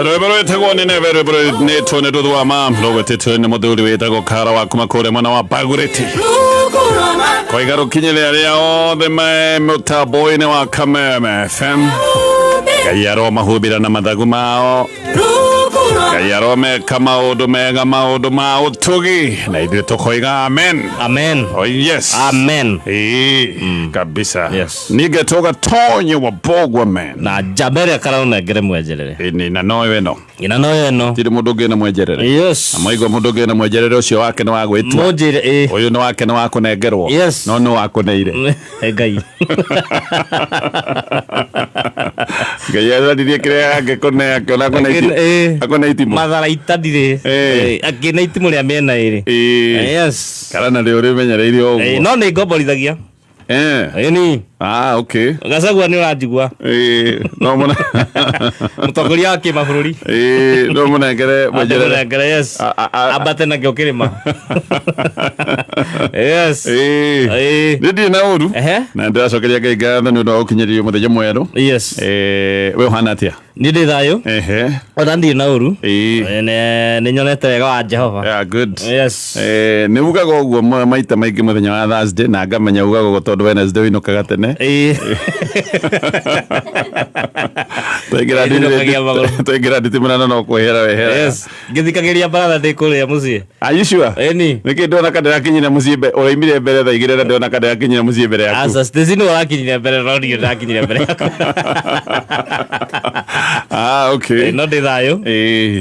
Rebero tegoni ne rebero ne tone do wa mam logo te tone moduli weta go kara wa kuma kore mwana wa bagureti. Ko igaro kinyele aria o de me mota boy ne wa kameme fam. Gayaro mahubira na madagu mao. Gayaro me kamaudo mega maudo mao tugi. Na idire tokoiga amen. Amen. Oh yes. Amen. Kabisa. Yes. Nige toga tonye wa bogwa man. Na jabere karao na gere mwejerere. Ni na noe no. Ina noe no. Tiri mudoge na mwejerere. Yes. Amaigo mudoge na mwejerere ucio wake na wago itu. Mojere Oyo no wake na wako negerwo. Yes. No wako neire. Egai. Gaya ndiye kire angekone akona kona iti. Akona iti mo. Madara itadire. Akina iti muri amena ire. Yes. Karana ri uri menyereire ogo. No ne goborithagia. Ni. Okay. Gacagua ni urajigua. No mona. Mutongoria wa kimabũrũri. No mona ngere mwejerere. Ngere yes. Abate na gĩokĩrĩma. Yes. Ndi na uru. Na ndacokeria Ngai ngatho nĩ ũndũ wa gũkinyĩria mũthenya mwerũ. Yes. We ũhana atĩa? Nĩ ndĩ thayũ. Ona ndirĩ na uru. Nĩ nyonete wega wa Jehova. Yeah, good. Yes. Nĩ ugaga ũguo maita maingĩ mũthenya wa Thursday na ngamenya ugaga ũguo tondũ Wednesday wĩinũkaga tene. Tũingĩra nditimũrana no kwehera wehera. Yes. Ngĩthikagĩria baratha ndĩ kũrĩa mũciĩ. Are you sure? Nĩ ndona kadera kinyina mũciĩ ũraimire mbere thaa igĩrĩ na ndona kadera kinyina mũciĩ mbere yaku. Asa station ũrakinyire mbere no niĩ ndakinyire mbere yaku. Okay. No ndĩ thayũ.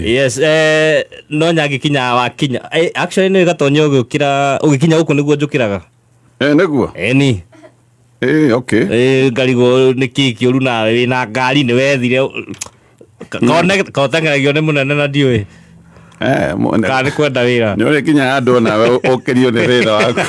Yes. No nyagĩkinya wakinya. Actually nĩ gatonya ũgĩkinya gũkũ nĩguo njũkĩraga. Nĩguo? Ni. Okay. Ngarigo nĩ kĩĩ kĩũru nawe wĩna ngari nĩ wethire. Koteng'eragio nĩ mũnene na ndiũĩ. Kana nĩ kwenda wĩra. Nĩ ũrĩ kinya andũ nawe ũkĩrio nĩ wĩra waku.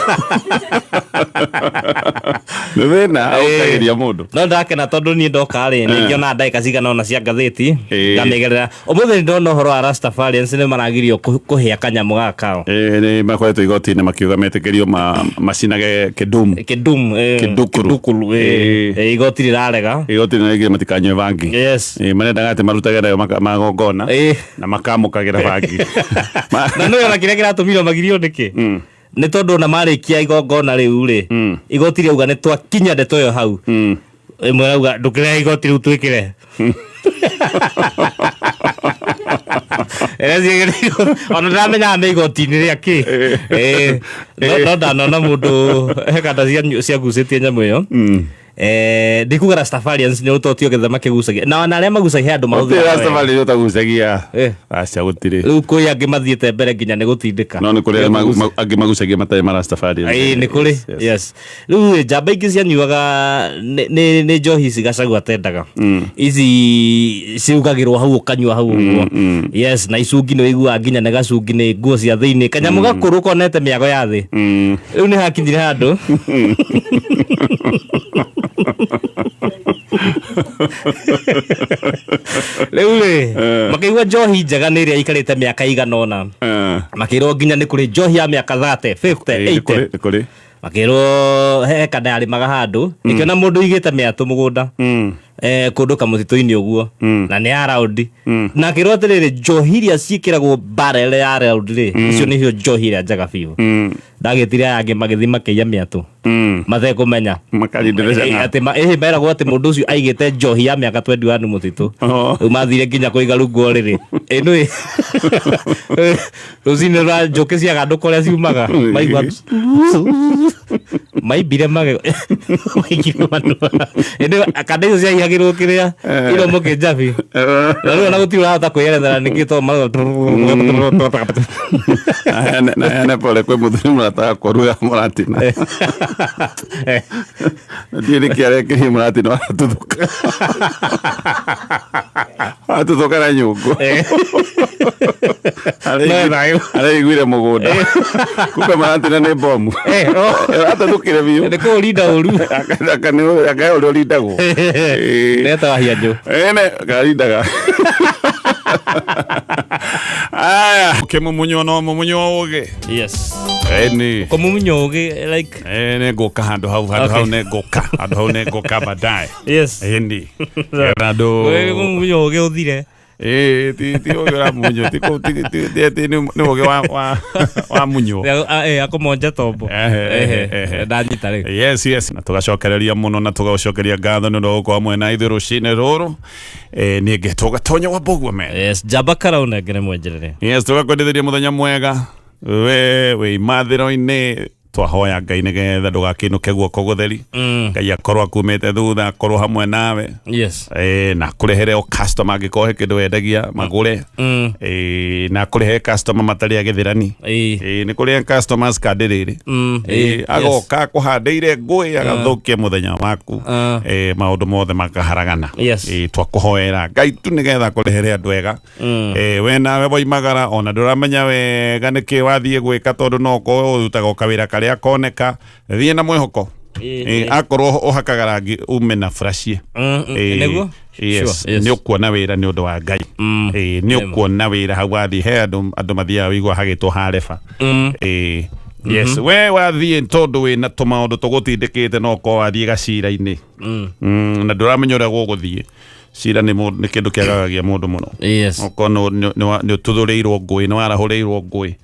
Nĩ wĩna ũkagĩria mũndũ. No ndakena tondũ niĩ ndoka rĩ nĩ ngĩona ndagĩka cigana ũna cia ngathĩti ngamĩgerera. Ũmũthĩ ndona ũhoro wa Rastafarians nĩ maragirio kũhĩa kanyamũ gaka. Nĩ makoretwo igoti-inĩ makiuga metĩkĩrio macinage kĩndukuru. Igoti rĩrarega. Igoti rĩraigire matikanyue bangi. Yes. Marendaga atĩ marutage nayo magongona na makamũkagĩra bangi. Na nĩ ona kĩrĩa kĩratũmire magirio nĩkĩ? Nĩ tondũ ona marĩkia igongona rĩu rĩ igoti rĩauga nĩ twakinya ndeto ĩyo hau ĩmwe rauga ndũkĩrehe igoti rĩu twĩkĩre. Ona ndamenyaga nĩ igoti-inĩ rĩa kĩ. No ndanona mũndũ he kanda ciagucĩtie nyamũ ĩyo. Ndikuga Rastafarians nĩ ũtotio gĩthema kĩgucagia na arĩa magucagia andũ mahũthĩra Rastafarians ũtagucagia aca gũtirĩ rĩu kũrĩ angĩ mathiĩte mbere nginya nĩ gũtindĩka no nĩ kũrĩ angĩ magucagia matarĩ ma Rastafarians nĩ kũrĩ yes rĩu njamba ingĩ cianyuaga nĩ njohi ici Gachagua atendaga ici ciugagĩrwo hau ũkanyua hau ũguo yes na icungi nĩ wĩiguaga nginya nĩ gacungi nĩ nguo cia thĩinĩ kanyamũ gakũrũ konete mĩago ya thĩ rĩu nĩ hakinyire handũ rĩu rĩ makĩigua njohi njega nĩ ĩrĩa ikarĩte mĩaka igana ũna makĩrwo nginya nĩ kũrĩ njohi ya mĩaka 30 50 80 makĩrwo he kada yarĩmaga handũ ĩkĩona mũndũ igĩte mĩatũ mũgũnda kũndũ kamũtitũ-inĩ ũguo na nĩ ya raundi na akĩrwo atĩrĩrĩ njohi iria ciĩkĩragwo barrel ya raundi rĩ icio nĩcio njohi ĩrĩa njega biũ ndagĩtire angĩ magĩthiĩ makĩiya mĩatũ matekũmenya atĩ meragwo atĩ mũndũ ũcio aigĩte njohi ya mĩaka 21 mũtitũ rĩu mathire nginya kũiga rungu rĩrĩ nĩ rũcinĩ rwa njũkĩ cia gandũka ũrĩa ciumaga maigua maimbire magego maigire manua kanda icio ciahihagĩrwo kĩrĩa iromo kĩnjabi na rĩu ona gũtirĩ ũrahota kwĩyerethera nĩkĩ to na hene pole kwĩ mũthuri mũrataga kũruga mũratina ndiĩ nĩkĩ arekĩrie mũratina watuthuka watuthuka na nyũngũ areiguire mũgũnda kumbe mũratina nĩ bomu atathukire biũ nĩ kũũrinda ũru akae ũrĩa ũrindagwo netaga hianjũ karindaga Mũmunyo no mũmunyo ũgĩ. Yes. Ni. Mũmunyo ũgĩ like. Nĩ ngũka handũ hau nĩ ngũka. Handũ hau nĩ ngũka baadaye. Yes. Ni. Rado. Mũmunyo ũgĩ ũthire. ti ogira munyo ti ni oge wa munyo akomonja tombo ndanyita rä yes na tugacokereria muno na tugacokeria ngatho ni ndo kwa mwena ithu rucini ruru ni ngeto gatonya wa bogwa me yes jamba karau nengere mwenjerere yes tugakwendithiria muthenya mwega we imathiro-ini twahoya Ngai nigetha ndugakinuke guoko gutheri Ngai akorwo akumite thutha akorwo hamwe nawe yes na kurehere o customer angikohe kindu wendagia magure na kurehe customer matari agithirani ni kurehe customers kandiriri agoka kuhandeire ngui agathukia muthenya waku maundu mothe makaharagana twakuhoera Ngai tu nigetha kurehere andu ega we nawe boimagara ona nduramenya wega niki wathie gwika tondu no ko utaga kawira karia koneka thie na mwihoko akorwo uhakaga rangi ume na frashie neguo yes ni ukuona wira ni undu wa Ngai ni ukuona wira hau wathi he andu mathia wigwa hagitwo harefa yes we wathie tondu wina tumaundu tugutindikite no ko wathie gacira-ini na nduramenya uria guguthie cira ni kindu kiagagagia mundu muno okono ni tuthurirwo ngui ni warahurirwo ngui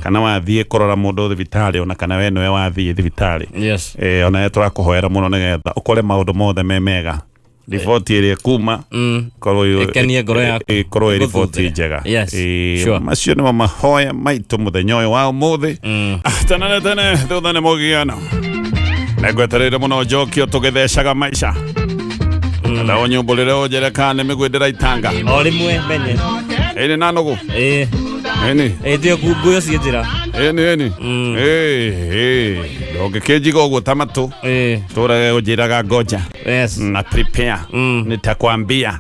kana wathie kurora mundu thibitari ona kana we niwe wathie thibitari ona turakuhoera muno nigetha ukore maundu mothe memega riboti iria kuma korwo ikenie ngoro yaku korwo riboti njega macio ni mahoya maitu muthenya uyu wa umuthi tene thutha ni mugiano negwetereire muno njokio tugithecaga maica na onyumbulire ojerekane migwindira itanga o rimwe menye eni nanugu eni tio nguyo cie njira eni ndogekenjiga uguo tamatu turage ujiraga ngoja na prepare nitakwambia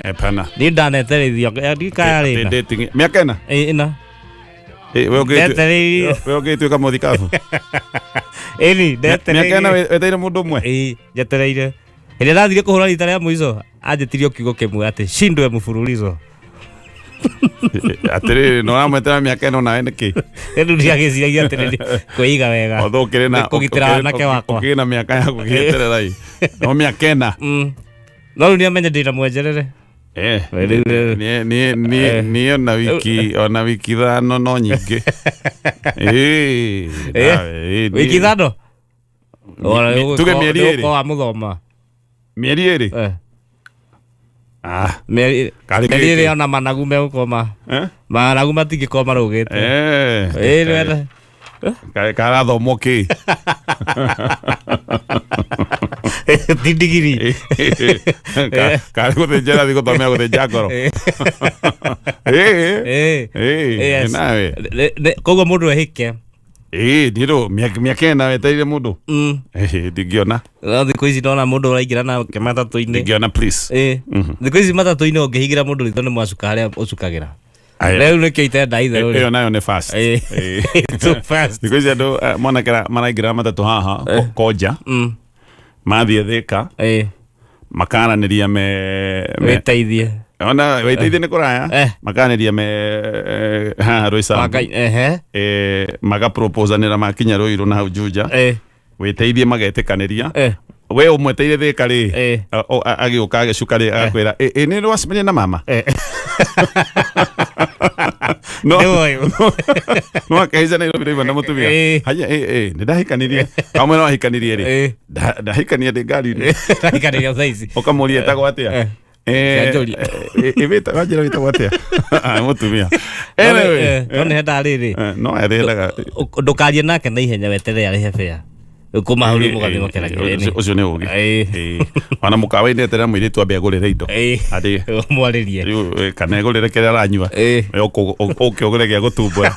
epana ni ndaneterithio ndikaya rina miaka ina ina we ugituika muthikabu eni miaka ina weteire mundu umwe njetereire ile ndathire kuhura rita ria muico anjitirio kiugo kimwe ati shindwe mfululizo atiri no ramwetera miaka ino nawe niki ndu ndiagiciragia atiri kuiga wega othukire na kugitira nake wakwa kina miaka ya kugietererai no miaka ina no ni amenye ndina mwenjerere ni ona wiki thano no nyingi wiki thano tuge mieri iri kwa muthoma mieri iri mieri iri ona managu megukoma managu matingikoma rugite wenda karathomo ki digiri kari guthinjira thi guthomera guthinja ngoro nawe koguo mundu ehike ndiro miaka ina weteire mundu ndingiona thiku ici ndona mundu uraingira na matatu-ini ndingiona please thiku ici matatu-ini ungihigira mundu ritho ni mwacuka haria ucukagira rĩu nĩkĩo itenda itherũ ĩyo nayo nĩ fast thiku ici andũ maraingĩra matatũ haha koja mathiĩ Thika makaranĩria wĩteithie ona wĩteithie nĩ kũraya makaranĩria haha Roysambu magaproposanĩra makinya Ruiru na hau Juja wĩteithie magetĩkanĩria we umweteire Thika rĩ agĩũka agĩcuka rĩ agakwĩra nĩ rwacemania na mama no akaiza Nairobi rĩu na mũtumia haya nĩ ndahikanirie kamwe no ahikanirie rĩ ndahikania ndĩ ngari-inĩ ndahikanirie thaici ũkamũria etagwo atĩa ĩwĩtagwo njĩra wĩtagwo atĩa mũtumia no nĩ hendaga rĩrĩ no ethĩraga ndũkarie nake na ihenya weterere arĩhe fare kumahuri mugathi makeragireni ucio ni ugi ona mukawa-ini eterera mwiritu ambe agurire indo ati mwaririe riu kana agurire kiria aranyua ukiugure gia gutumbura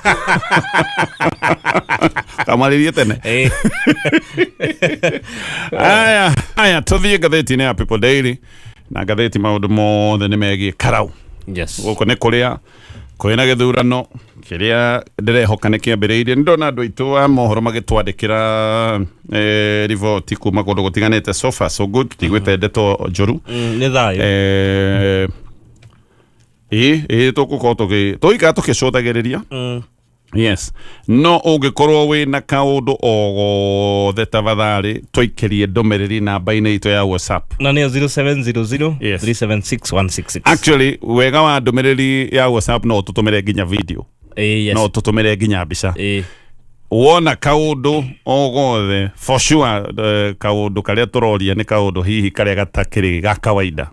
kamaririe tene aya tuthie ngatheti-ini ya People Daily na ngatheti maundu mothe ni megie Karau guku ni kuria kwina githurano kiria ndirehoka ni kiambiriirie ndona andu aitu a mohoro magitwandikira riboti kuma kundu gutiganite so far so good tigwite ndeto njuru ni thayo tugukorwo tugicothagiriria Yes. No ungikorwo wina kaundu o gothe tafadhali twikirie ndumiriri namba-ini itu ya WhatsApp na niyo 0700376166. Actually wega wa ndumiriri ya WhatsApp no tutumire nginya video. Yes. No tutumire nginya mbica. Wona kaundu o gothe for sure kaundu karia turoria ni kaundu hihi karia gatakiri ga kawaida.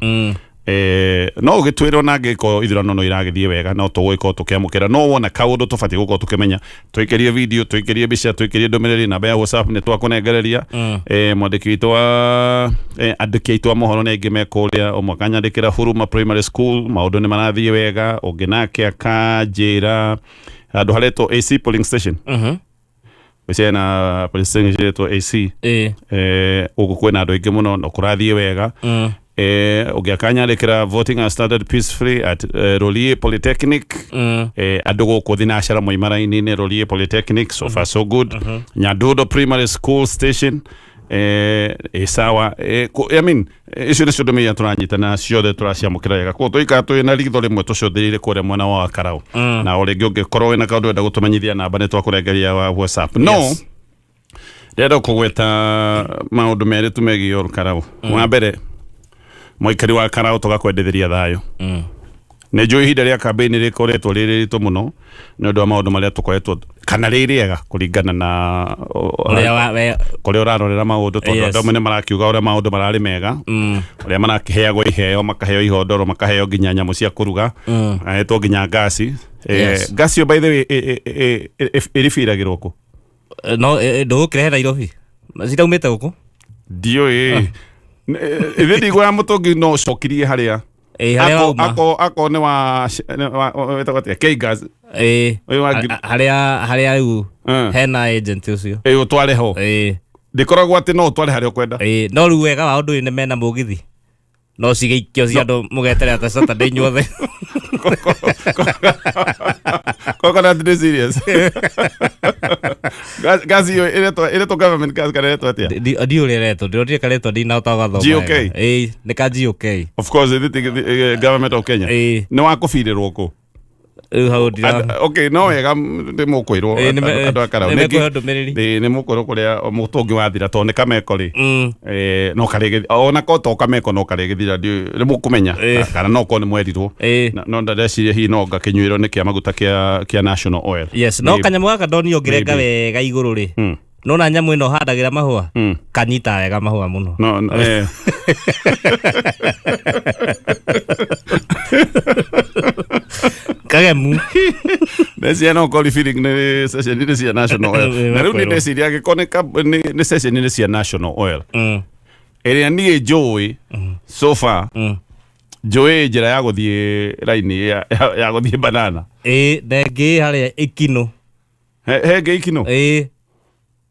No ugitwirwo na ngiko ithurano no iragithie wega no tugwiko tukiamukira no wona kaundu tubati guko tukimenya twikirie video twikirie mbica twikirie ndumiriri namba ya WhatsApp ni twakunengereria mwandiki witu wa andiki aitu a mohoro ne ngime kuria umwe kanyandikira Huruma Primary School maundu ni marathie wega ungi nake akanjira andu hareto AC polling station na police station hareto AC ugu kwina andu aingi muno no kurathie wega ugiakanyandikira voting has started peacefully at Rolie Polytechnic andu guku thinacera moimara-ini ni Rolie Polytechnic so far so good. Nyadundo Primary School station sawa I mean icio nĩ ciũndũ mĩya tũranyitana ciothe tũraciamũkĩra wega koguo tũikara twĩna ritho rĩmwe tũcũthĩrĩire kũrĩa mwena wa Karau na o rĩngĩ ũngĩkorwo wĩna kaũndũ wenda gũtũmenyithia namba nĩ twakũrengeria wa WhatsApp no ndĩrenda kũgweta maũndũ merĩ tũmegiĩ o Karau. Wa mbere mũikari wa Karau tũgakwendithĩria thayũ. Nĩ njũĩ ihinda rĩa kambĩini rĩkoretwo rĩrĩ ritũ mũno nĩ ũndũ wa maũndũ marĩa tũkoretwo kana rĩrĩega kũringana na kũrĩa ũrarorera maũndũ tondũ andũ amwe nĩ marakiuga ũrĩa maũndũ mararĩ mega ũrĩa marakĩheagwo iheo makaheo ihondoro makaheo nginya nyamũ cia kũruga makahetwo nginya ngasi. Ngasi by the way ĩribiragĩrwo kũ? No ndũgũkĩrehe Nairobi ciraumĩte gũkũ ndiũĩ ithe ndigwa ya mũtũngi no cokirie harĩa ako ne wa wetagwo K-Gas harĩa rĩu hena agent ũcio ũtware ho ndikoragwo atĩ no ũtware harĩa ũkwenda no rĩu wega wa ũndũ nĩ mena mũgithi no cigeikio cia andũ mũgeterera ta Saturday inyuothe coconut is serious. Gas yo iretwo government gas kana iretwo atia ndio iretwo ndio karetwo ndina utagatho GOK ni ka GOK of course the government of Kenya ni wa kufirirwo ku okay no wega ndi mukwirwo andu akara ni mukwirwo kuria mutungi wa thira to ni kameko ri no karege ona ko to kameko no karege thira ni mukumenya kana no ko ni mwerirwo no ndadeciria hi no ngakinyuirwo ni kia maguta kia National Oil. Yes no kanyamu gaka ndoni ongirenga wega iguru ri no na nyamu ino handagira mahua kanyita wega mahua muno no kagemu nesi no call feeling ne session ni cia National Oil na rudi nesi ya gekoneka ni session ni cia National Oil ere ni joy so far joy njira ya guthie line ya guthie banana ndenge haria ikino hege ikino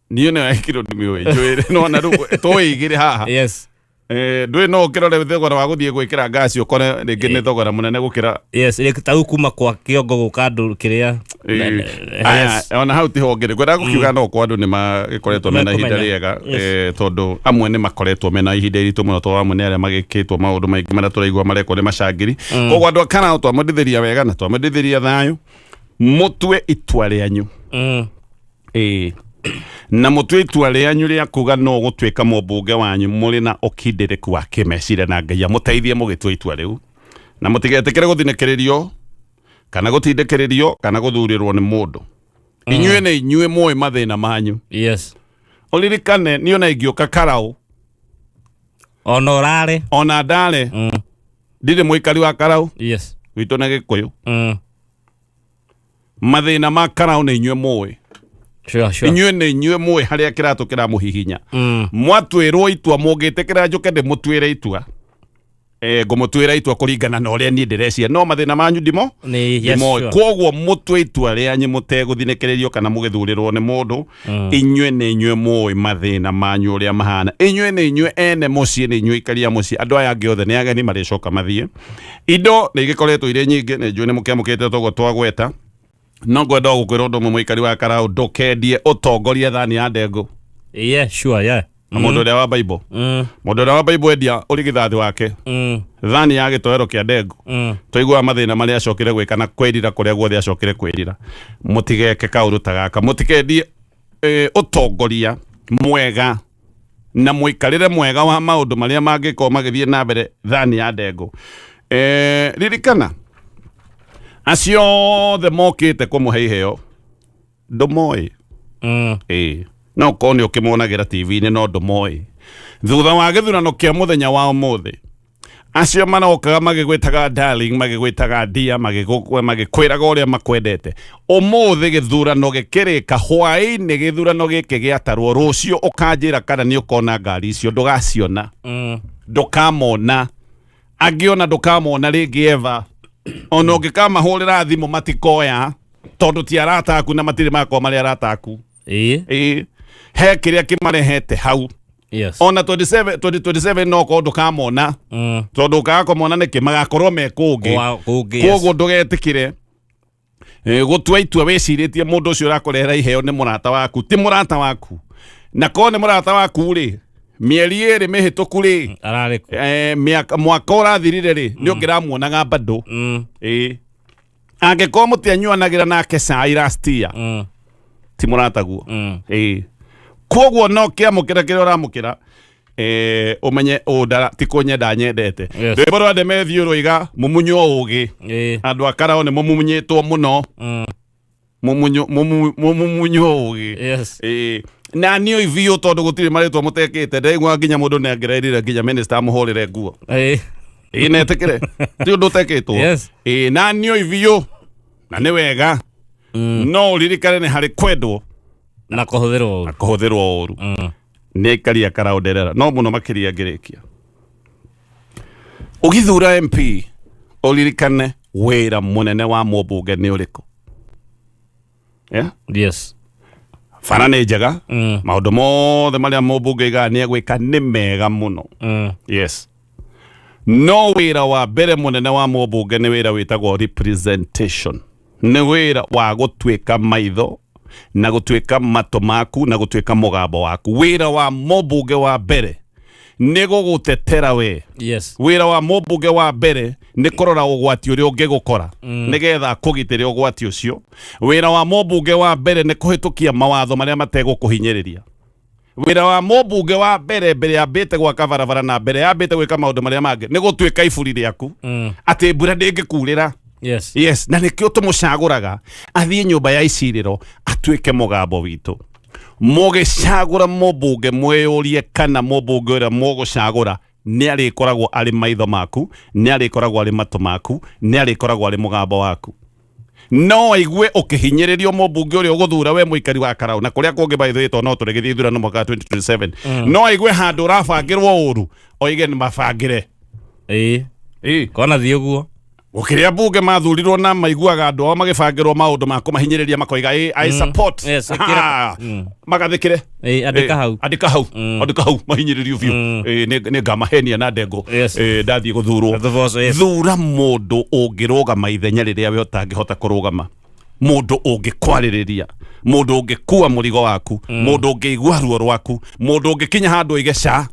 niyo na ikino ndimiwe joy no na ru toigire haha yes ndwe no kirore thogora wa guthie gwikira ngasi ukore ringi ni thogora munene gukira yes tau kuma kwa kiongo gukandu kiria ona hau tiho ngire gwenda gukiuga no kwa andu ni magikoretwo mena ihinda riega tondu amwe ni makoretwo mena ihinda iritu muno to amwe ni aria magikitwo maundu maingi mara turaigwa marekwo ni macangiri koguo andu akana twamundithiria wega na twamundithiria thayu mutwe itwa rianyu na mutwe itua rianyu ria kuga no gutwika mumbunge wanyu muri na okindereku wa kimecire na Ngai amuteithie mugitwa itua riu na mutigetekere guthinekererio kana gutindekererio kana guthurirwo ni mundu inyue ne inyue moe mathina manyu. Yes olirikane niyo na igioka Karau onorare ona ndare ndire muikari wa Karau. Yes witu na Gikuyu mathina ma Karau ne inyue moe sure inyue ne inyue moe haria kirato kira muhihinya mwatwirwo itua mugitekera njuke de mutwire itua ngumutwira itua kuringana na uria ni ndirecia no mathina manyu ndimo koguo mutwe itua rianyu muteguthinekererio kana mugithurirwo ni mundu inyue ne inyue moe mathina manyu uria mahana inyue ne inyue ene mucii ne inyue ikaria mucii andu aya giothe ni ageni maricoka mathie indo ni igikoretwo ire nyingi ne njue ni mukiamukite togo twagweta no gwenda gukwira undu muikari wa Karau ndukendie utongoria thani ya ndengu. Yeah sure yeah mundu uria wa Bible mundu uria wa Bible endia urigithathi wake thani ya gitoero kia ndengu toigua mathina maria acokire gwika na kwirira kuria guothe acokire kwirira mutigeke kaundu ta gaka mutikendie utongoria mwega na muikarire mwega wa maundu maria mangiko magithie na mbere thani ya ndengu ririkana acio the mokite kumuhe iheo ndumoi no kone ukimuonagira TV-ini no ndumoi thutha wa githurano kia muthenya wa umuthi acio manokaga magigwitaga darling magigwitaga dear magikwiraga uria makwendete umuthi githurano gikirika hwaini githurano giki giatarwo rucio ukanjira kana ni ukona ngari icio ndugaciona ndukamona angiona ndukamona ringi eva ono ngikamahurira thimu matikoya tondu ti arata aku na matiri makwa mari arata aku he kiria kimarehete hau ona 2027 no ko ndukamona tondu ukakomona niki magakorwo me kungi koguo ndugetikire gutua itua wiciritie mundu ucio urakurehera iheo ni murata waku ti murata waku na ko ni murata waku ri mieri iri mihituku ri mwaka urathirire ri ni ungiramuonaga bado angiko mutianyuanagira nake cai last year ti murata guo koguo no kiamukira kiria uramukira umenye udara ti kunyenda nyendete rwimbo rwa Ndemethio Rwiga mumunyo ugi andu akarao ni mumunyitwo muno mumunyo ugi na niyo ivio tondu gutiri maritwa mutekete ndegwa nginya mundu ne angererire nginya minister amuhurire nguo netekere ti undu uteketwo na niyo ivio na ni wega no ririkane ni hari kwendwo na kuhuthirwo uru ni karia karaunderera no muno makiria ngirikia ugithura MP uririkane wira munene wa mumbunge ni uriku fana ni njega maundu mothe maria mumbunge iga ni egwika ni mega muno no wira wa mbere munene wa mumbunge ni wira witagwo representation ni wira wa gutwika maitho na gutwika mato maku na gutwika mugambo waku wira wa mumbunge wa mbere ni gugutetera we wira wa mumbunge wa mbere ni kurora ugwati uria ungigukora nigetha kugitire ugwati ucio wira wa mumbunge wa mbere ni kuhitukia mawatho maria mategukuhinyiriria wira wa mumbunge wa mbere yambite gwaka barabara na mbere yambite gwika maundu maria mangi ni gutwika iburi riaku ati mbura ndingikurira na nikio tumucaguraga athie nyumba ya iciriro atwike mugambo witu mugicagura mumbunge mweyurie kana mumbunge uria mugucagura ni arikoragwo ari maitho maku ni arikoragwo ari matu maku ni arikoragwo ari mugambo waku no igwe ukihinyiririo mumbunge uria uguthura we muikari wa Karau na kuria kungi baithito no turigithie thurano mwaka 2027 no igwe handu urabangirwo uru oige ni mabangire kona thio guo ukiria bunge mathurirwo na maiguaga andu ao magibangirwo maundu ma kumahinyiriria makoiga I support magathikire andika hau mahinyiririo biu ni ngamahenia na ndengo ndathie guthurwo thura mundu ungirugama ithenya riria we utangihota kurugama mundu ungikwariria mundu ungikua murigo waku mundu ungiigua ruo rwaku mundu ungikinya handu igeca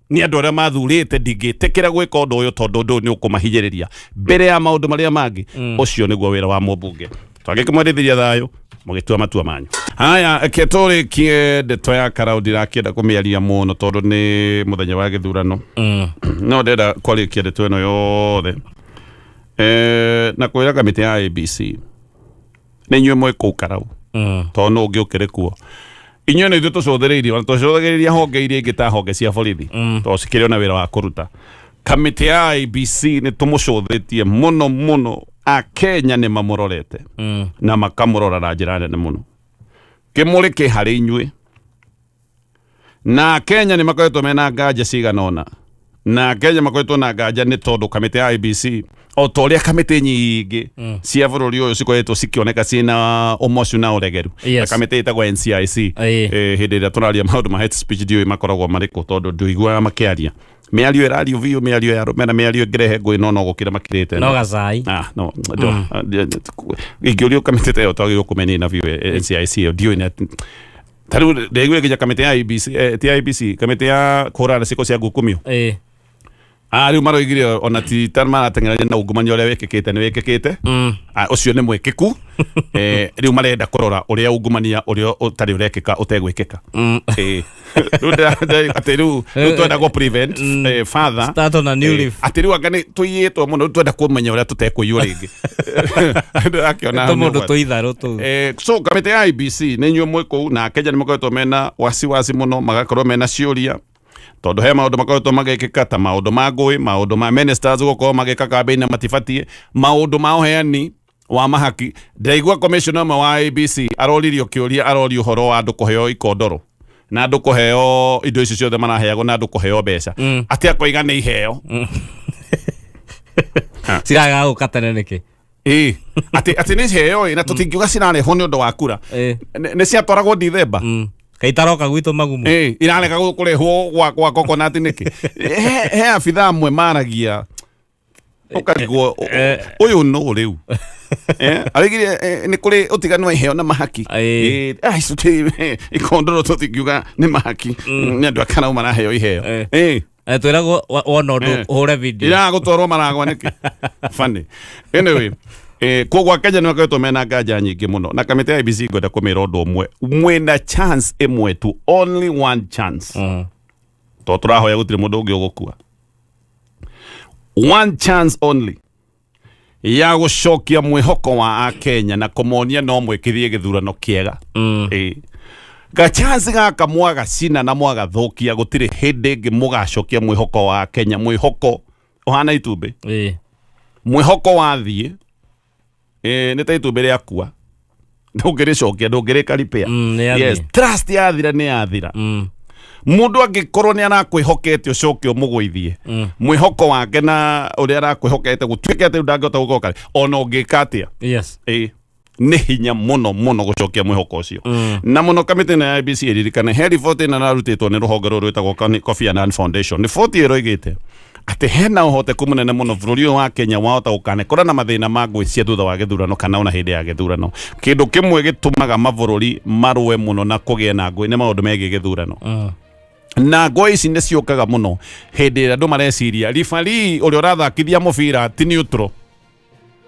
ni andu aria mathurite ndingitikira gwika undu uyu tondu ndu ni ukumahinyiriria mbere ya maundu maria mangi ucio niguo wira wa mumbunge twagikimwerithiria thayo mugitua matua manyu haya ketore kie ndeto ya Karau ndirakienda kumiaria muno tondu ni muthenya wa githurano no ndenda kwarikia ndeto ino yothe na kwira kamiti ya ABC ni nywe mwe ku Karau tondu ungiukire kuo inyo ni ithu tucũthĩrĩirie honge iria ingĩ ta honge cia borithi to cikĩrĩ na wĩra wa kũruta kamĩtĩ ya ABC nĩ tũmũcũthĩtie mũno Akenya nĩ mamũrorete na makamũrora na njĩra nene mũno kĩmũrĩ kĩ harĩ inyuĩ na Akenya nĩ makoretwo mena nganja cigana ũna na Akenya makoretwo na nganja nĩ tondũ kamĩtĩ ya ABC o ta ũrĩa kamĩtĩ nyingĩ cia bũrũri ũyũ cikoretwo cikĩoneka ciĩna ũmocu na ũregeru kamĩtĩ ĩtagwo NCIC hĩndĩ ĩrĩa tũraria maũndũ ma hate speech ndiũĩ makoragwo marĩkũ tondũ ndũiguaga makĩaria mĩario ĩrario biũ mĩario ya rũmena mĩario ĩngĩrehe ngũĩ no gũkĩra makĩrĩte no gacai ingĩũrio kamĩtĩ ta ĩyo twagĩrĩirwo kũmenia na biũ NCIC ĩyo ndiũĩ Taru ndegwe kija kamite ya IBC TIBC kamite ya kora ciko cia ngukumio riu maroigire ona ti tarma ateng'erania na ungumania uria wekekete ni wekekete ucio ni mwekeku riu marenda kurora uria ungumania uria utari urekeka utegwekeka ati riu twenda go prevent further start on a new leaf ati riu angani tuyitwo muno twenda kumenya uria tutekuywo ringi akiona tomondo tuitharu tu so kamite ya IBC ni nyuo mwiko na Kenya ni makoretwo mena wasiwasi muno magakorwo mena ciuria tondu he maundu makoretwo magekika ta maundu ma ngui maundu ma ministers gukorwo mageka kambeini matibatie maundu ma uheani wa mahaki ndaigua commissioner wa IBC aroririo kiuria arorio horo wa andu kuheo ikondoro na andu kuheo indo icio ciothe maraheagwo na andu kuheo mbeca ati akoiga ni iheo siraga gukatana niki ati ni iheo na tutingiuga cirareho ni undu wa kura ni ciatwaragwo Dithemba kaitaroka gwitu magumu irareka kurehwo gwa coconut niki he abitha amwe maragia ukarigwo uyu no riu arigire ni kuri utiganu wa iheo na mahaki icuti ikondoro tutingiuga ni mahaki ni andu akana maraheo iheo twiragwo wona undu uhure video iragutwarwo maragwa niki funny anyway kogwa Kenya no kato mena gaja nyingi muno na kamite ya IBC ngoda kumira undu umwe mwena chance imwe tu only one chance to turahoya gutire mundu ungi ugukua one chance only ya gucokia mwihoko wa Kenya na kumonia no mwikithie githurano kiega ga chance gaka mwaga cina na mwaga thukia gutire hindi ngi mugacokia mwihoko wa Kenya mwihoko ohana itumbe mwihoko wathie ni ta itumbere yakua ndungire cokia ndungire karipea yes trust yathira ni yathira mundu angikorwo ni arakwihokete ucoke umugwithie mwihoko wake na uria arakwihokete gutwikete ndangota gukoka ona ungikatia yes ni hinya muno muno gucokia mwihoko ucio na muno kamite na IBC iririkane he report na narutitwo ni ruhonge ruru rwitagwo Kofi Annan Foundation ni 40 roigite ati hena uhote kumunene muno bururi wa Kenya wahota gukane kora na mathina ma ngwicia thutha wa githurano kana ona hindi ya githurano kindu kimwe gitumaga mabururi marwe muno na kugie na ngui ni maundu megi githurano na ngui ici ni ciukaga muno hindi ria andu mareciria referee uria urathakithia mubira ti neutral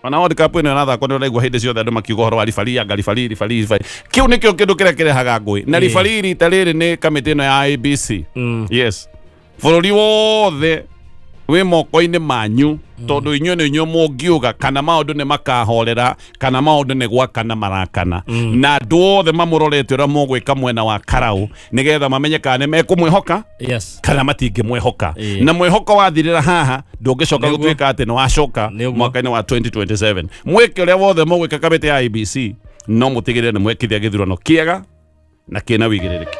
ona World Cup ino arathakwo ni uraigua hindi ciothe andu makiuga horo wa referee kiu nikio kindu kiria kirehaga ngui na referee rita riri ni kamiti ino ya IBC yes bururi wothe we moko-ini manyu tondu inyo ni nyo mungiuga kana maundu ni makahorera kana maundu ni gwakana marakana na andu othe mamurorete ura mugwika mwena wa Karau nigetha mamenye kana ni mekumwihoka kana matingimwihoka na mwihoko wathirira haha ndungicoka gutwika ati ni wacoka mwaka-ini wa 2027 mwike uria wothe mugwika kamiti ya IBC no mutigirire ni mwekithia githurano kiega na kina wigirирiki